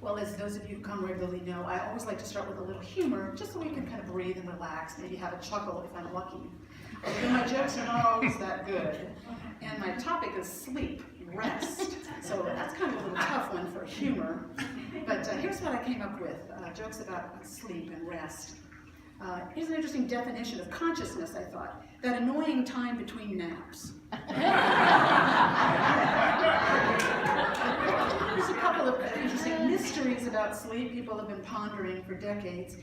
Well, as those of you who come regularly know, I always like to start with a little humor, just so we can kind of breathe and relax, maybe have a chuckle if I'm lucky. Although my jokes are not always that good. And my topic is sleep, rest. So that's kind of a little tough one for humor. But here's what I came up with, jokes about sleep and rest. Here's an interesting definition of consciousness, I thought. That annoying time between naps. There's a couple of interesting mysteries about sleep people have been pondering for decades.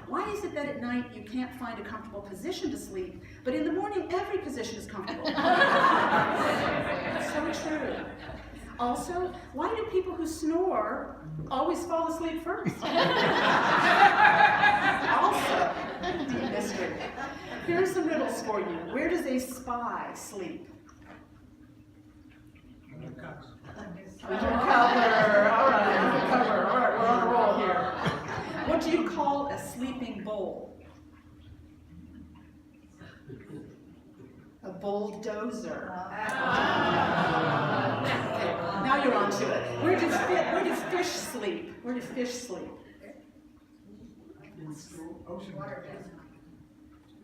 Why is it that at night you can't find a comfortable position to sleep, but in the morning every position is comfortable? That's so true. Also, why do people who snore always fall asleep first? Also, deep mystery. Here are some riddles for you. Where does a spy sleep? Under cover. All right, under cover. All right, we're on a roll here. What do you call a sleeping bull? A bulldozer. Okay, now you're on to it. Where do fish sleep? Where do fish sleep?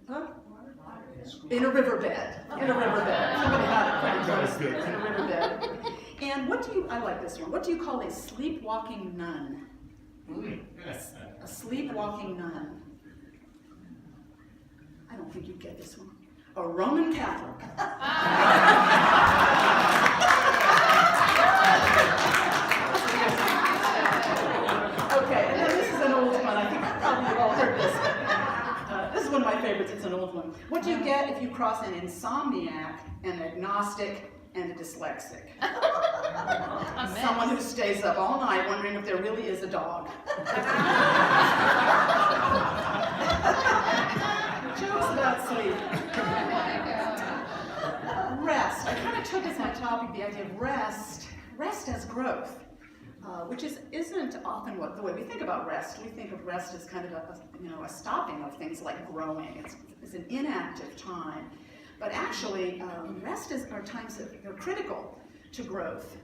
Huh? In a riverbed. In a riverbed. Somebody had it pretty close. In a riverbed. And I like this one. What do you call a sleepwalking nun? A sleepwalking nun. I don't think you'd get this one. A Roman Catholic. Okay, and then this is an old one. I think probably you've all heard this. This is one of my favorites. It's an old one. What do you get if you cross an insomniac, an agnostic, and a dyslexic? Someone who stays up all night wondering if there really is a dog. Jokes about sleep. Rest. I kind of took as my topic the idea of rest. Rest as growth, which isn't often the way we think about rest. We think of rest as kind of a stopping of things like growing. It's an inactive time. But actually, are times that are critical to growth.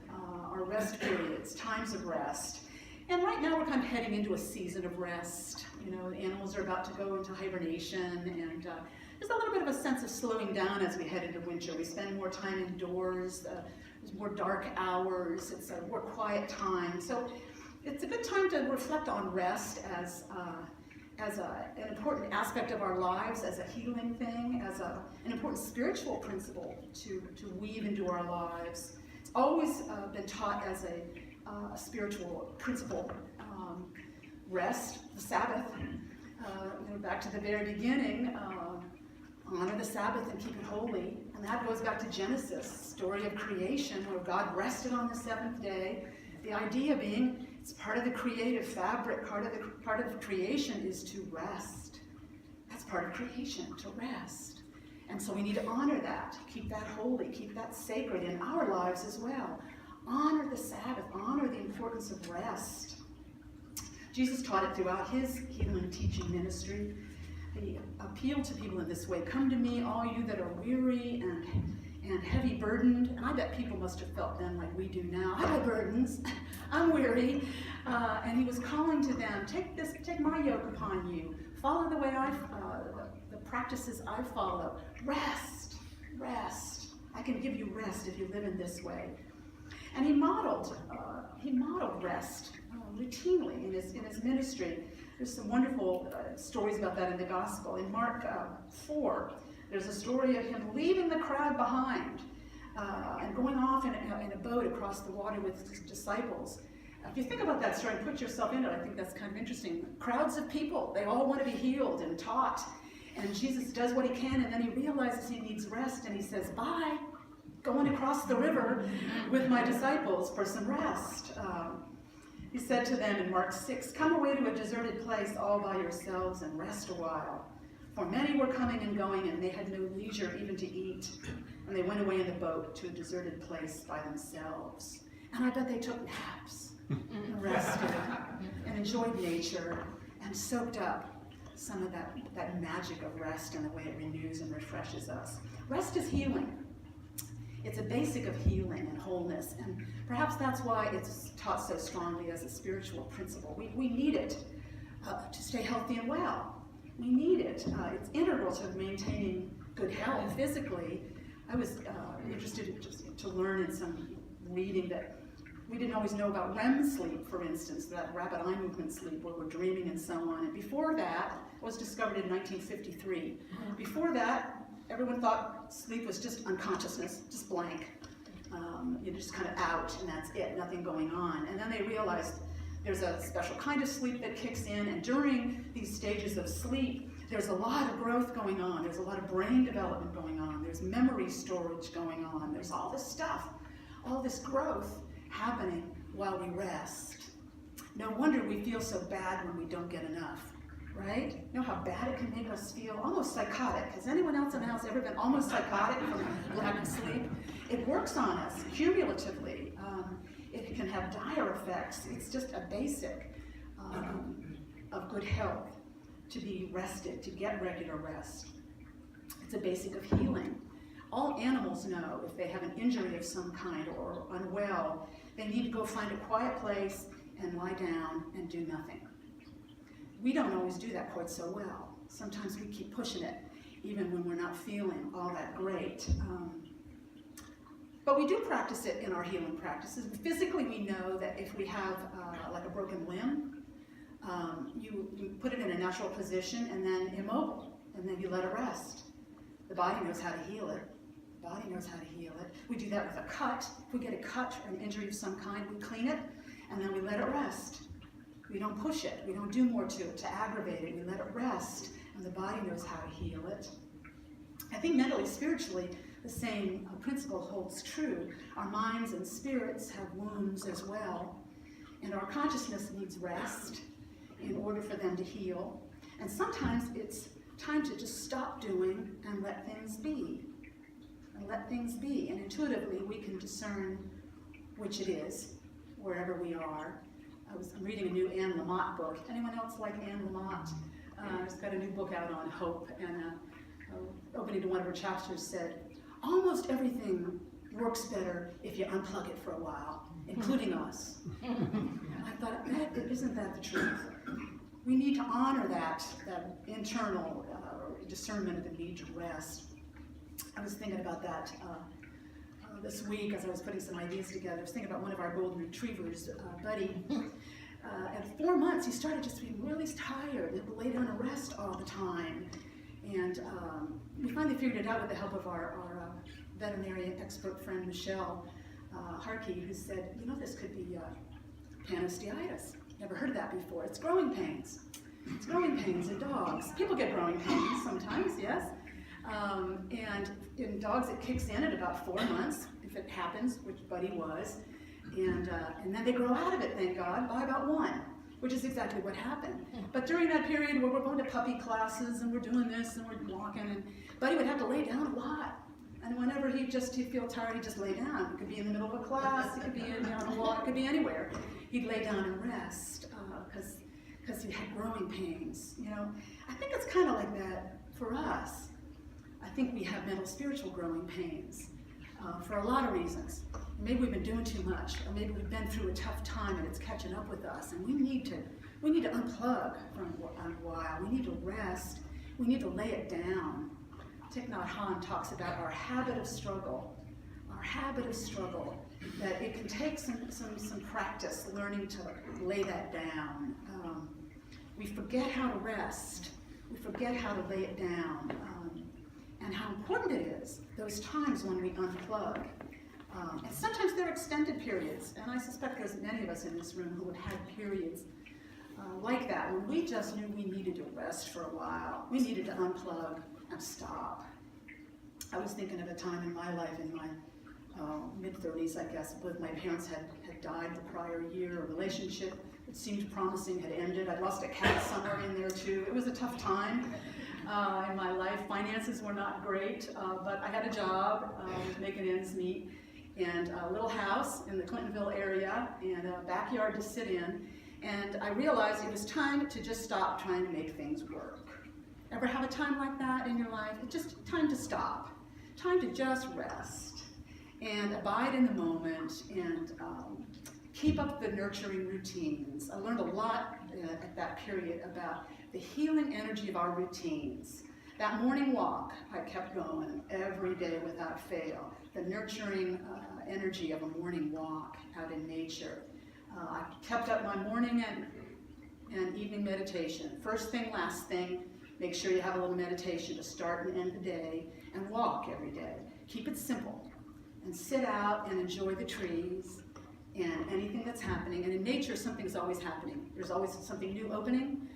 Our rest periods, times of rest. And right now we're kind of heading into a season of rest. The animals are about to go into hibernation, and there's a little bit of a sense of slowing down as we head into winter. We spend more time indoors, there's more dark hours, it's a more quiet time. So it's a good time to reflect on rest as an important aspect of our lives, as a healing thing, as an important spiritual principle to weave into our lives. It's always been taught as a spiritual principle. Rest, the Sabbath, back to the very beginning, honor the Sabbath and keep it holy. And that goes back to Genesis, story of creation, where God rested on the seventh day. The idea being, it's part of the creative fabric, part of creation is to rest. That's part of creation, to rest. And so we need to honor that, keep that holy, keep that sacred in our lives as well. Honor the Sabbath, honor the importance of rest. Jesus taught it throughout his healing teaching ministry. He appealed to people in this way. Come to me, all you that are weary and heavy burdened. And I bet people must have felt then like we do now. I have burdens. I'm weary. And he was calling to them, take my yoke upon you. Follow the way the practices I follow. Rest. I can give you rest if you live in this way. And he modeled rest routinely in his ministry. There's some wonderful stories about that in the gospel. In Mark 4, there's a story of him leaving the crowd behind and going off in a boat across the water with his disciples. If you think about that story and put yourself in it, I think that's kind of interesting. Crowds of people, they all want to be healed and taught. And Jesus does what he can, and then he realizes he needs rest, and he says, bye, going across the river with my disciples for some rest. He said to them in Mark 6, come away to a deserted place all by yourselves and rest a while. For many were coming and going, and they had no leisure even to eat. And they went away in the boat to a deserted place by themselves. And I bet they took naps and rested and enjoyed nature and soaked up some of that magic of rest and the way it renews and refreshes us. Rest is healing. It's a basic of healing and wholeness, and perhaps that's why it's taught so strongly as a spiritual principle. We need it to stay healthy and well. We need it. It's integral to maintaining good health physically. I was interested to learn in some reading that we didn't always know about REM sleep, for instance, that rapid eye movement sleep where we're dreaming and so on. And before that, it was discovered in 1953. Before that, everyone thought sleep was just unconsciousness, just blank. You're just kind of out and that's it, nothing going on. And then they realized there's a special kind of sleep that kicks in, and during these stages of sleep, there's a lot of growth going on. There's a lot of brain development going on. There's memory storage going on. There's all this stuff, all this growth happening while we rest. No wonder we feel so bad when we don't get enough, right? You know how bad it can make us feel? Almost psychotic. Has anyone else in the house ever been almost psychotic from lack of sleep? It works on us cumulatively. It can have dire effects. It's just a basic of good health to be rested, to get regular rest. It's a basic of healing. All animals know if they have an injury of some kind or unwell, they need to go find a quiet place and lie down and do nothing. We don't always do that quite so well. Sometimes we keep pushing it, even when we're not feeling all that great. But we do practice it in our healing practices. Physically, we know that if we have like a broken limb, you put it in a natural position and then immobile, and then you let it rest. The body knows how to heal it. The body knows how to heal it. We do that with a cut. If we get a cut or an injury of some kind, we clean it, and then we let it rest. We don't push it. We don't do more to it to aggravate it. We let it rest, and the body knows how to heal it. I think mentally, spiritually, the same principle holds true. Our minds and spirits have wounds as well, and our consciousness needs rest in order for them to heal. And sometimes it's time to just stop doing and let things be. And let things be. And intuitively, we can discern which it is, wherever we are. I'm reading a new Anne Lamott book. Anyone else like Anne Lamott? She's got a new book out on hope, and opening to one of her chapters said, almost everything works better if you unplug it for a while, including us. I thought, isn't that the truth? We need to honor that internal discernment of the need to rest. I was thinking about that this week as I was putting some ideas together. I was thinking about one of our golden retrievers, Buddy. At 4 months, he started just being really tired. He would lay down and rest all the time. And we finally figured it out with the help of our veterinarian expert friend, Michelle Harkey, who said, you know, this could be panosteitis. Never heard of that before. It's growing pains. It's growing pains in dogs. People get growing pains sometimes, yes. And in dogs, it kicks in at about 4 months, if it happens, which Buddy was. And then they grow out of it, thank God, by about 1, which is exactly what happened. But during that period where we're going to puppy classes and we're doing this and we're walking, and Buddy would have to lay down a lot. And whenever he'd feel tired, he'd just lay down. It could be in the middle of a class, it could be on a walk, it could be anywhere. He'd lay down and rest because he had growing pains. You know, I think it's kind of like that for us. I think we have mental, spiritual growing pains for a lot of reasons. Maybe we've been doing too much, or maybe we've been through a tough time and it's catching up with us, and we need to unplug for a while. We need to rest. We need to lay it down. Thich Nhat Hanh talks about our habit of struggle. Our habit of struggle, that it can take some practice learning to lay that down. We forget how to rest. We forget how to lay it down. And how important it is, those times when we unplug. And sometimes they're extended periods, and I suspect there's many of us in this room who have had periods like that, when we just knew we needed to rest for a while. We needed to unplug and stop. I was thinking of a time in my life, in my mid-30s, I guess, both my parents had died the prior year. A relationship that seemed promising had ended. I'd lost a cat somewhere in there too. It was a tough time in my life. Finances were not great, but I had a job, making ends meet, and a little house in the Clintonville area, and a backyard to sit in. And I realized it was time to just stop trying to make things work. Ever have a time like that in your life? It's just time to stop. Time to just rest. and abide in the moment, and keep up the nurturing routines. I learned a lot at that period about the healing energy of our routines. That morning walk, I kept going every day without fail. The nurturing energy of a morning walk out in nature. I kept up my morning and evening meditation. First thing, last thing, make sure you have a little meditation to start and end the day, and walk every day. Keep it simple, and sit out and enjoy the trees and anything that's happening. And in nature, something's always happening. There's always something new opening.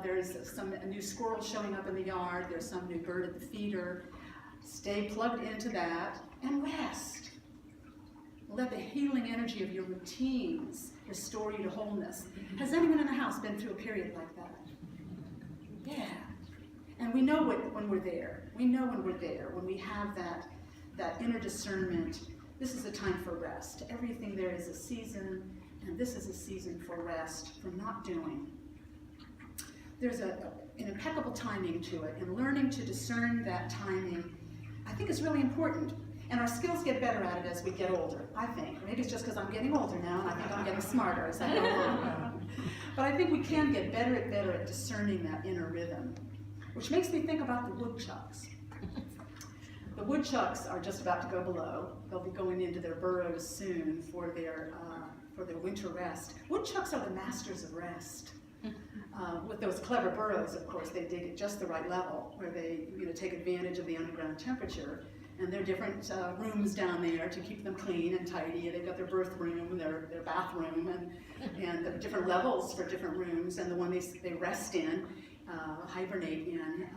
There's a new squirrel showing up in the yard. There's some new bird at the feeder. Stay plugged into that and rest. Let the healing energy of your routines restore you to wholeness. Has anyone in the house been through a period like that? Yeah. And we know when we're there. We know when we're there, when we have that inner discernment. This is a time for rest. Everything there is a season, and this is a season for rest, for not doing. There's an impeccable timing to it, and learning to discern that timing, I think, is really important. And our skills get better at it as we get older, I think. Maybe it's just because I'm getting older now, and I think I'm getting smarter as I go along. But I think we can get better at discerning that inner rhythm, which makes me think about the woodchucks. The woodchucks are just about to go below. They'll be going into their burrows soon for their winter rest. Woodchucks are the masters of rest. With those clever burrows, of course, they dig at just the right level where they take advantage of the underground temperature. And there are different rooms down there to keep them clean and tidy. They've got their birth room, their bathroom, and the different levels for different rooms. And the one they rest in, hibernate in,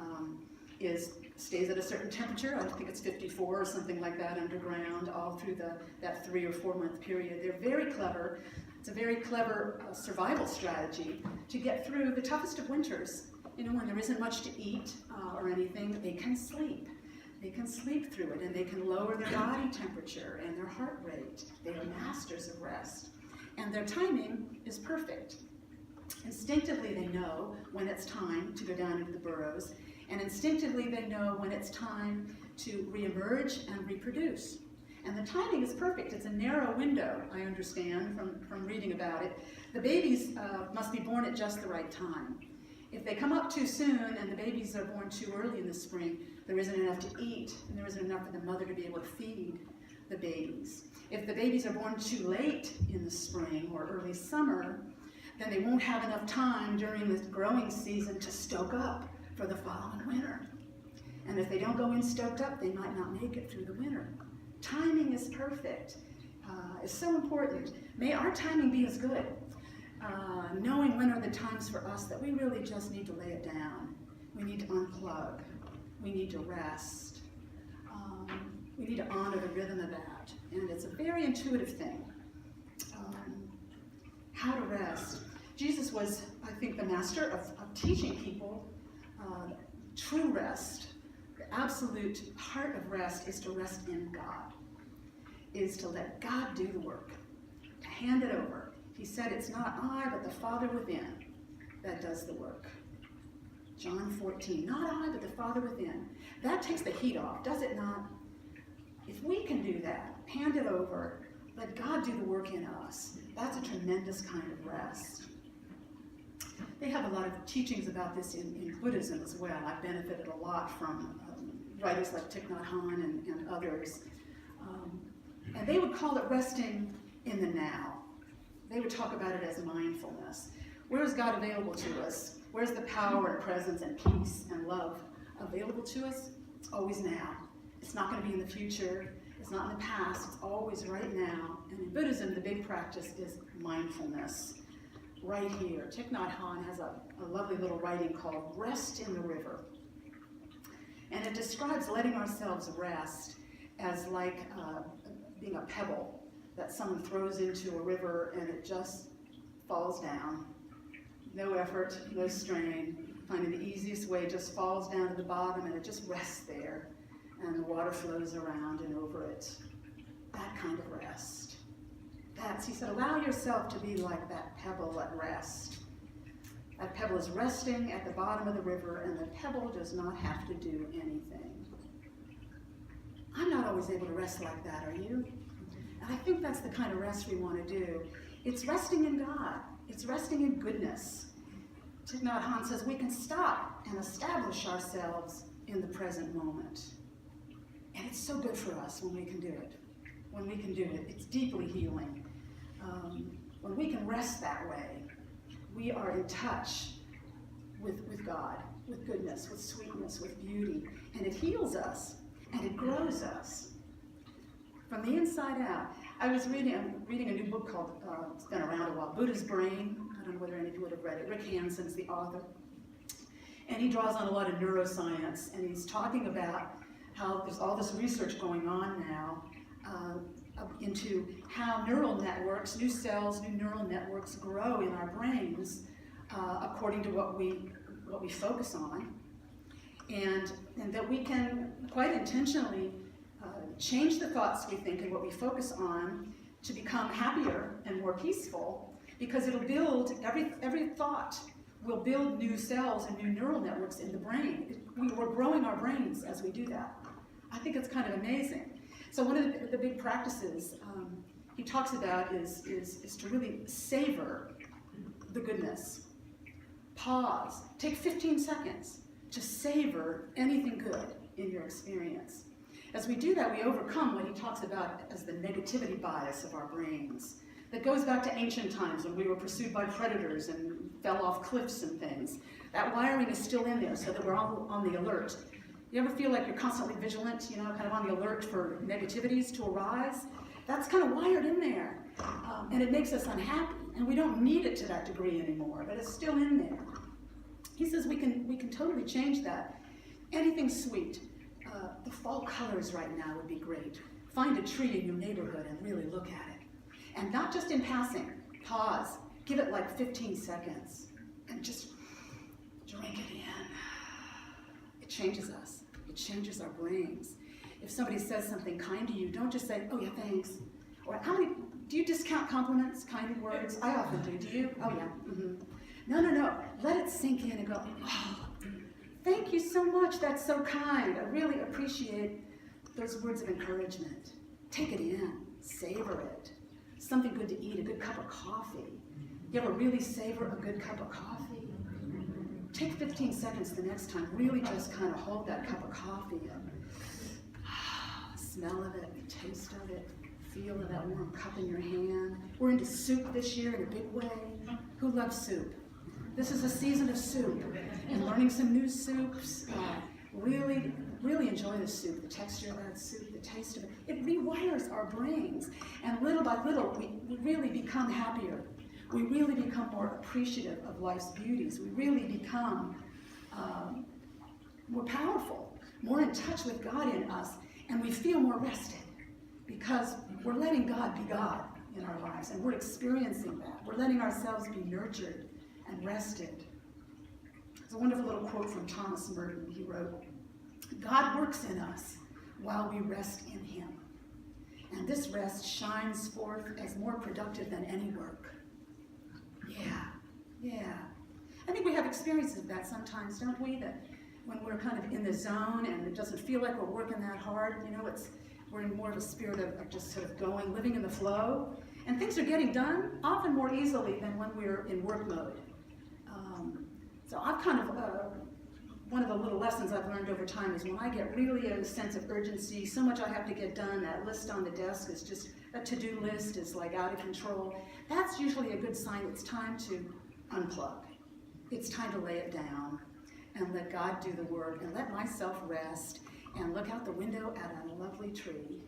stays at a certain temperature. I think it's 54 or something like that underground, all through that 3 or 4 month period. They're very clever. It's a very clever survival strategy to get through the toughest of winters. When there isn't much to eat or anything, they can sleep. They can sleep through it, and they can lower their body temperature and their heart rate. They are masters of rest. And their timing is perfect. Instinctively, they know when it's time to go down into the burrows, and instinctively, they know when it's time to reemerge and reproduce. And the timing is perfect. It's a narrow window, I understand from reading about it. The babies must be born at just the right time. If they come up too soon and the babies are born too early in the spring, there isn't enough to eat, and there isn't enough for the mother to be able to feed the babies. If the babies are born too late in the spring or early summer, then they won't have enough time during the growing season to stoke up for the following winter. And if they don't go in stoked up, they might not make it through the winter. Timing is perfect. It's so important. May our timing be as good. Knowing when are the times for us that we really just need to lay it down. We need to unplug. We need to rest. We need to honor the rhythm of that. And it's a very intuitive thing. How to rest. Jesus was, I think, the master of teaching people true rest. The absolute heart of rest is to rest in God, is to let God do the work, to hand it over. He said, it's not I, but the Father within that does the work. John 14, not I, but the Father within. That takes the heat off, does it not? If we can do that, hand it over, let God do the work in us, that's a tremendous kind of rest. They have a lot of teachings about this in Buddhism as well. I've benefited a lot from writers like Thich Nhat Hanh and others. And they would call it resting in the now. They would talk about it as mindfulness. Where is God available to us? Where's the power and presence and peace and love available to us? It's always now. It's not going to be in the future. It's not in the past. It's always right now. And in Buddhism, the big practice is mindfulness. Right here. Thich Nhat Hanh has a lovely little writing called Rest in the River. And it describes letting ourselves rest as like being a pebble that someone throws into a river and it just falls down. No effort, no strain. Finding the easiest way, just falls down to the bottom and it just rests there. And the water flows around and over it. That kind of rest. He said, allow yourself to be like that pebble at rest. That pebble is resting at the bottom of the river, and the pebble does not have to do anything. I'm not always always able to rest like that, are you? And I think that's the kind of rest we want to do. It's resting in God. It's resting in goodness. Thich Nhat Hanh says we can stop and establish ourselves in the present moment. And it's so good for us when we can do it. When we can do it, it's deeply healing. When we can rest that way, we are in touch with God, with goodness, with sweetness, with beauty. And it heals us, and it grows us from the inside out. I'm reading a new book called, it's been around a while, Buddha's Brain. I don't know whether any of you would have read it. Rick Hanson's the author. And he draws on a lot of neuroscience, and he's talking about how there's all this research going on now into how neural networks, new cells, new neural networks grow in our brains according to what we focus on, and that we can quite intentionally change the thoughts we think and what we focus on to become happier and more peaceful, because it'll build, every thought will build new cells and new neural networks in the brain. We're growing our brains as we do that. I think it's kind of amazing. So one of the big practices he talks about is to really savor the goodness. Pause. Take 15 seconds to savor anything good in your experience. As we do that, we overcome what he talks about as the negativity bias of our brains. That goes back to ancient times when we were pursued by predators and fell off cliffs and things. That wiring is still in there so that we're all on the alert. You ever feel like you're constantly vigilant, kind of on the alert for negativities to arise? That's kind of wired in there. And it makes us unhappy. And we don't need it to that degree anymore, but it's still in there. He says we can totally change that. Anything sweet. The fall colors right now would be great. Find a tree in your neighborhood and really look at it. And not just in passing. Pause. Give it like 15 seconds. And just drink it in. It changes us. It changes our brains. If somebody says something kind to you, don't just say, oh yeah, thanks. Or do you discount compliments, kind words? I often do. Do you? Oh yeah. Mm-hmm. No. Let it sink in and go, oh, thank you so much. That's so kind. I really appreciate those words of encouragement. Take it in. Savor it. Something good to eat, a good cup of coffee. You ever really savor a good cup of coffee? Take 15 seconds the next time. Really just kind of hold that cup of coffee and smell of it, the taste of it, feel of that warm cup in your hand. We're into soup this year in a big way. Who loves soup? This is a season of soup and learning some new soups. Really enjoy the soup, the texture of that soup, the taste of it. It rewires our brains, and little by little we really become happier. We really become more appreciative of life's beauties. We really become more powerful, more in touch with God in us, and we feel more rested because we're letting God be God in our lives, and we're experiencing that. We're letting ourselves be nurtured and rested. There's a wonderful little quote from Thomas Merton. He wrote, God works in us while we rest in him, and this rest shines forth as more productive than any work. Yeah. I think we have experiences of that sometimes, don't we? That when we're kind of in the zone and it doesn't feel like we're working that hard, we're in more of a spirit of just sort of going, living in the flow. And things are getting done often more easily than when we're in work mode. So I've kind of, one of the little lessons I've learned over time is when I get really a sense of urgency, so much I have to get done, that list on the desk is just, a to-do list is like out of control. That's usually a good sign it's time to unplug. It's time to lay it down and let God do the work and let myself rest and look out the window at a lovely tree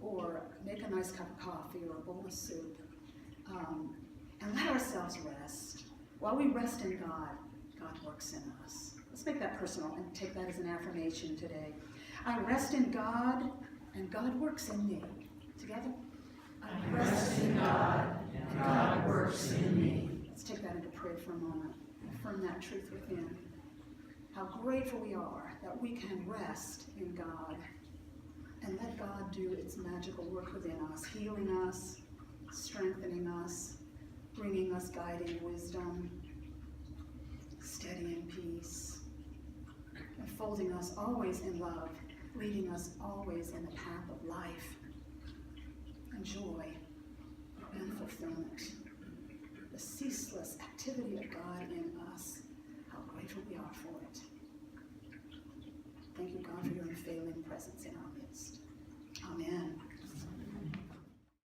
or make a nice cup of coffee or a bowl of soup and let ourselves rest. While we rest in God, God works in us. Let's make that personal and take that as an affirmation today. I rest in God and God works in me. Together? I rest in God and God works in me. Let's take that into prayer for a moment. Affirm that truth within. How grateful we are that we can rest in God and let God do its magical work within us, healing us, strengthening us, bringing us guiding wisdom, steadying peace, and folding us always in love leading us always in the path of life and joy and fulfillment. The ceaseless activity of God in us, how grateful we are for it. Thank you, God, for your unfailing presence in our midst. Amen.